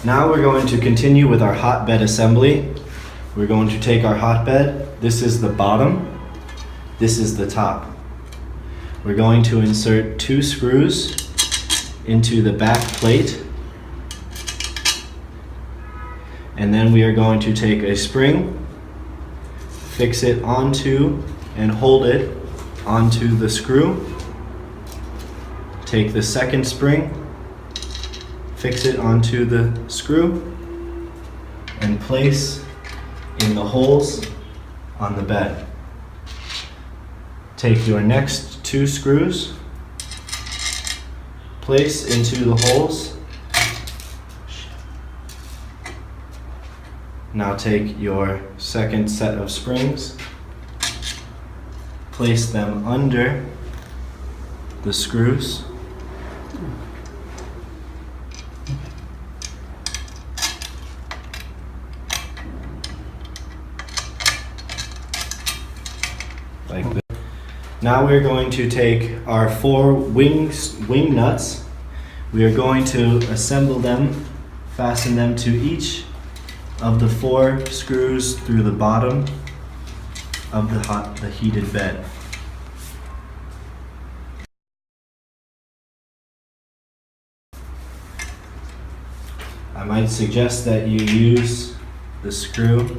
Now we're going to continue with our hotbed assembly. We're going to take our hotbed. This is the bottom. This is the top. We're going to insert 2 screws into the back plate. And then we are going to take a spring, fix it onto and hold it onto the screw. Take the second spring, fix it onto the screw, and place in the holes on the bed. Take your next 2 screws, place into the holes. Now take your second set of springs, place them under the screws. Like this. Now we're going to take our 4 wing nuts. We are going to assemble them, fasten them to each of the 4 screws through the bottom of the heated bed. I might suggest that you use the screw